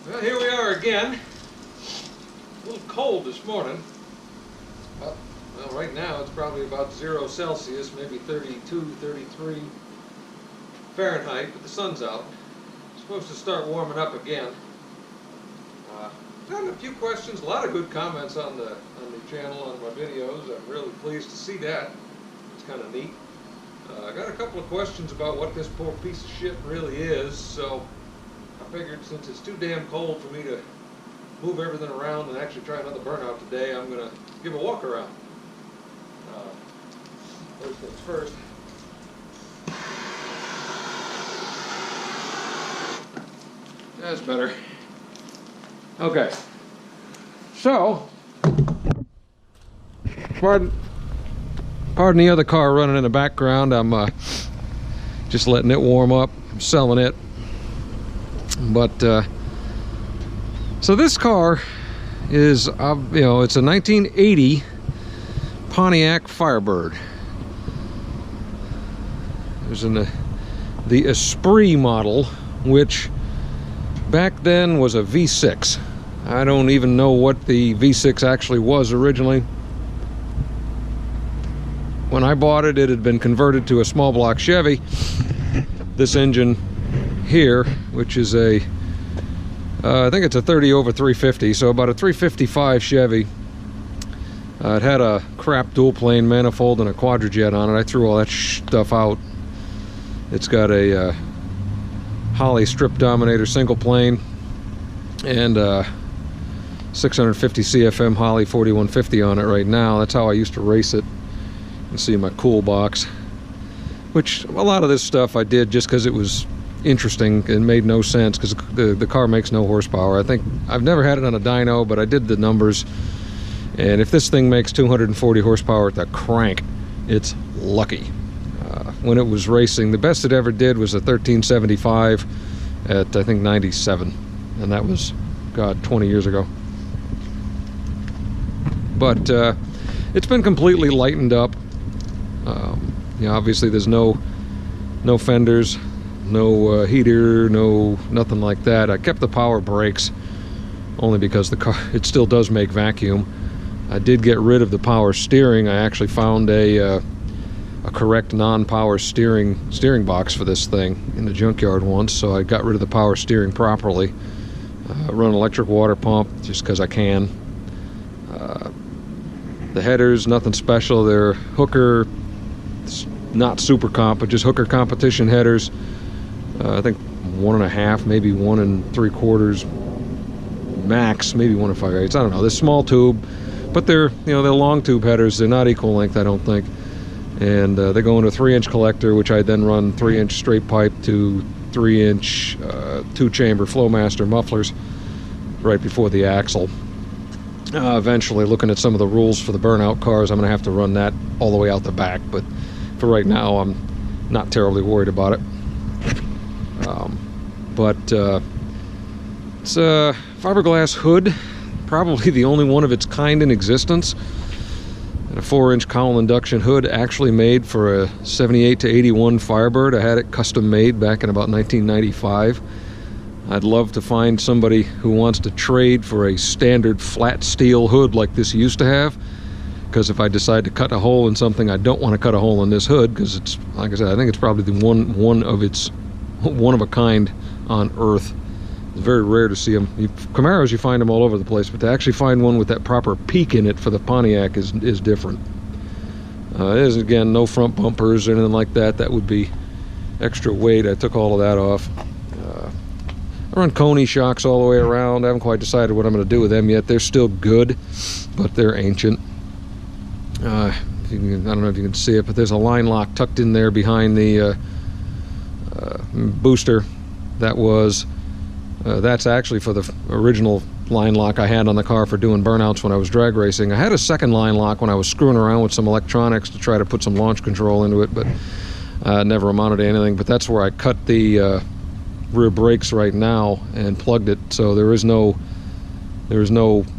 Well, here we are again. A little cold this morning. Well, right now it's probably about 0 Celsius, maybe 32, 33 Fahrenheit, but the sun's out. It's supposed to start warming up again. Gotten a few questions, a lot of good comments on the channel, on my videos. I'm really pleased to see that. It's kind of neat. I got a couple of questions about what this poor piece of shit really is, so I figured since it's too damn cold for me to move everything around and actually try another burnout today, I'm going to give a walk around. First things first. That's better. Okay. So, pardon the other car running in the background. I'm just letting it warm up. I'm selling it. But so this car is, it's a 1980 Pontiac Firebird. There's the Esprit model, which back then was a V6. I don't even know what the V6 actually was originally. When I bought it, it had been converted to a small block Chevy. This engine here, which is I think it's a 30 over 350, so about a 355 Chevy. It had a crap dual plane manifold and a quadrajet on it. I threw all that stuff out. It's got a Holley strip dominator single plane and 650 CFM Holley 4150 on it right now. That's how I used to race it. You can see my cool box, which a lot of this stuff I did just because it was interesting and made no sense because the car makes no horsepower. I think I've never had it on a dyno, but I did the numbers, and if this thing makes 240 horsepower at the crank, it's lucky. When it was racing, the best it ever did was a 1375 at I think 97, and that was, God, 20 years ago. But it's been completely lightened up. Obviously there's no fenders, no heater, nothing like that. I kept the power brakes only because the car, it still does make vacuum. I did get rid of the power steering. I actually found a correct non-power steering box for this thing in the junkyard once, so I got rid of the power steering properly. Run an electric water pump just because I can. The headers, nothing special. They're hooker, not super comp, but just hooker competition headers. I think 1.5, maybe 1 3/4 max, maybe 1 5/8. I don't know. They're small tube, but they're long tube headers. They're not equal length, I don't think. And they go into a 3-inch collector, which I then run 3-inch straight pipe to 3-inch 2-chamber Flowmaster mufflers right before the axle. Eventually, looking at some of the rules for the Burnout cars, I'm going to have to run that all the way out the back, but for right now I'm not terribly worried about it. It's a fiberglass hood, probably the only one of its kind in existence. And a 4-inch cowl induction hood, actually made for a 78 to 81 Firebird. I had it custom made back in about 1995. I'd love to find somebody who wants to trade for a standard flat steel hood like this used to have, because if I decide to cut a hole in something, I don't want to cut a hole in this hood, because it's, like I said, I think it's probably the one of a kind on Earth. It's very rare to see them. Camaros, you find them all over the place, but to actually find one with that proper peak in it for the Pontiac is different. There's, again, no front bumpers or anything like that. That would be extra weight. I took all of that off. I run Coney shocks all the way around. I haven't quite decided what I'm going to do with them yet. They're still good, but they're ancient. I don't know if you can see it, but there's a line lock tucked in there behind the booster. That's actually for the original line lock I had on the car for doing burnouts when I was drag racing. I had a second line lock when I was screwing around with some electronics to try to put some launch control into it, but never amounted to anything. But that's where I cut the rear brakes right now and plugged it, so there's no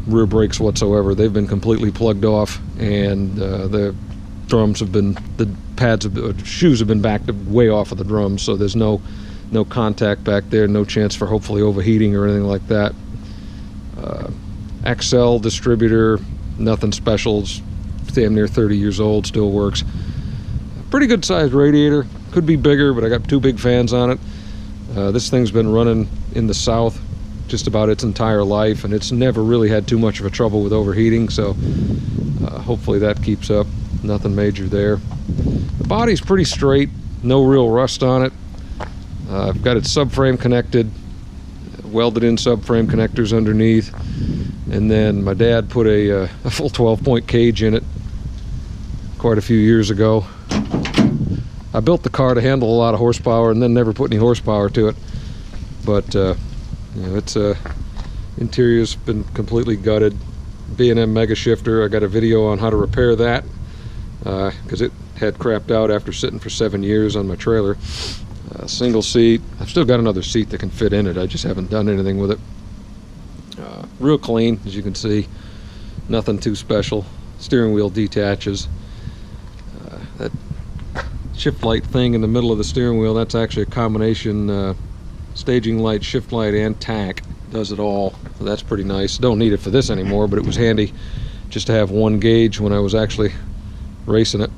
rear brakes whatsoever. They've been completely plugged off, and the drums have been, the pads shoes have been backed way off of the drums, so there's no no contact back there, no chance for hopefully overheating or anything like that. XL distributor, nothing special, it's damn near 30 years old, still works. Pretty good sized radiator, could be bigger, but I got 2 big fans on it. This thing's been running in the south just about its entire life, and it's never really had too much of a trouble with overheating, so hopefully that keeps up. Nothing major there. The body's pretty straight, no real rust on it. I've got its subframe connected, welded in subframe connectors underneath, and then my dad put a full 12-point cage in it quite a few years ago. I built the car to handle a lot of horsepower and then never put any horsepower to it, but you know, its interior's been completely gutted. B&M mega shifter, I got a video on how to repair that because it had crapped out after sitting for 7 years on my trailer. Single seat, I've still got another seat that can fit in it, I just haven't done anything with it. Real clean, as you can see, nothing too special. Steering wheel detaches. That shift light thing in the middle of the steering wheel, that's actually a combination staging light, shift light, and tack. Does it all, so that's pretty nice. Don't need it for this anymore, but it was handy just to have one gauge when I was actually racing it.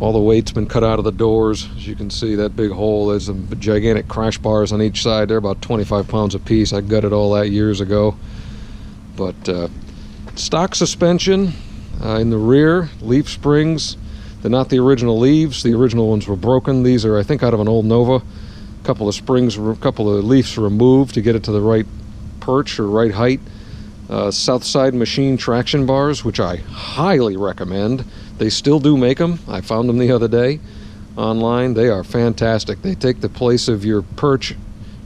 All the weight's been cut out of the doors. As you can see, that big hole, there's some gigantic crash bars on each side. They're about 25 pounds a piece. I gutted all that years ago. But stock suspension in the rear, leaf springs. They're not the original leaves. The original ones were broken. These are, I think, out of an old Nova. A couple of springs, a couple of leaves removed to get it to the right perch or right height. South side machine traction bars, which I highly recommend. They still do make them. I found them the other day online. They are fantastic. They take the place of your perch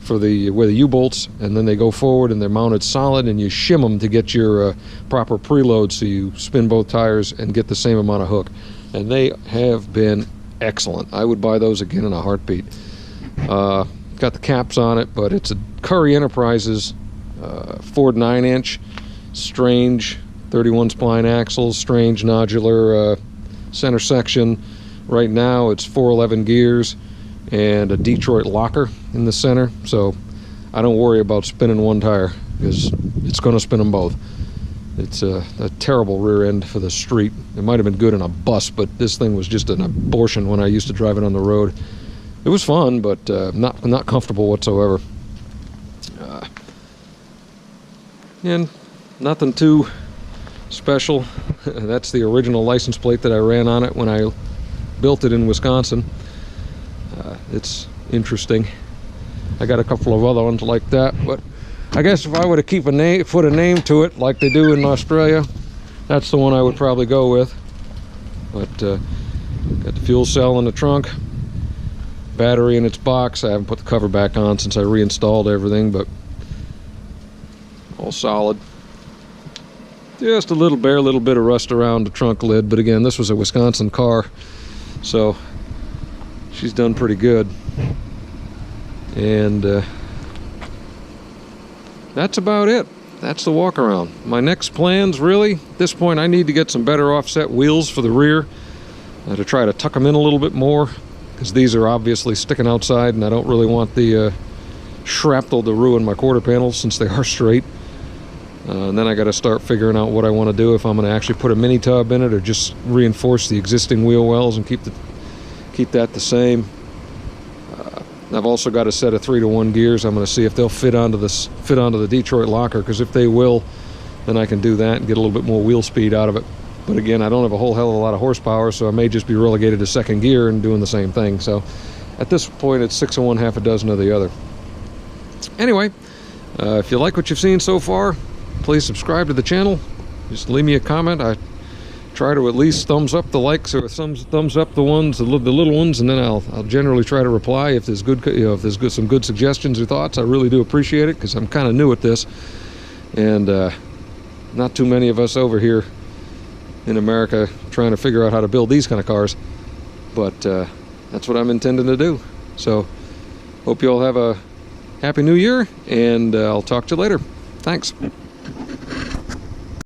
for the where the U-bolts, and then they go forward and they're mounted solid, and you shim them to get your proper preload, so you spin both tires and get the same amount of hook. And they have been excellent. I would buy those again in a heartbeat. Got the caps on it, but it's a Curry Enterprises Ford 9-inch, strange 31 spline axles, strange nodular center section. Right now it's 411 gears and a Detroit locker in the center, so I don't worry about spinning one tire because it's going to spin them both. It's a terrible rear end for the street. It might have been good in a bus, but this thing was just an abortion when I used to drive it on the road. It was fun, but not comfortable whatsoever. And nothing too special. That's the original license plate that I ran on it when I built it in Wisconsin. It's interesting. I got a couple of other ones like that, but I guess if I were to keep a name, put a name to it like they do in Australia, that's the one I would probably go with. But got the fuel cell in the trunk, battery in its box. I haven't put the cover back on since I reinstalled everything, but all solid. Just a bare little bit of rust around the trunk lid, but again, this was a Wisconsin car, so she's done pretty good. And that's about it. That's the walk around. My next plans, really, at this point, I need to get some better offset wheels for the rear to try to tuck them in a little bit more, because these are obviously sticking outside, and I don't really want the shrapnel to ruin my quarter panels since they are straight. And then I got to start figuring out what I want to do, if I'm going to actually put a mini tub in it or just reinforce the existing wheel wells and keep that the same. I've also got a set of 3-to-1 gears. I'm going to see if they'll fit onto the Detroit locker, because if they will, then I can do that and get a little bit more wheel speed out of it. But again, I don't have a whole hell of a lot of horsepower, so I may just be relegated to second gear and doing the same thing. So at this point, it's 6 of one, half a dozen of the other. Anyway, if you like what you've seen so far, please subscribe to the channel. Just leave me a comment. I try to at least thumbs up the likes, or thumbs up the little ones, and then I'll generally try to reply if there's some good suggestions or thoughts. I really do appreciate it, because I'm kind of new at this, and not too many of us over here in America trying to figure out how to build these kind of cars. But that's what I'm intending to do. So hope you all have a happy new year, and I'll talk to you later. Thanks.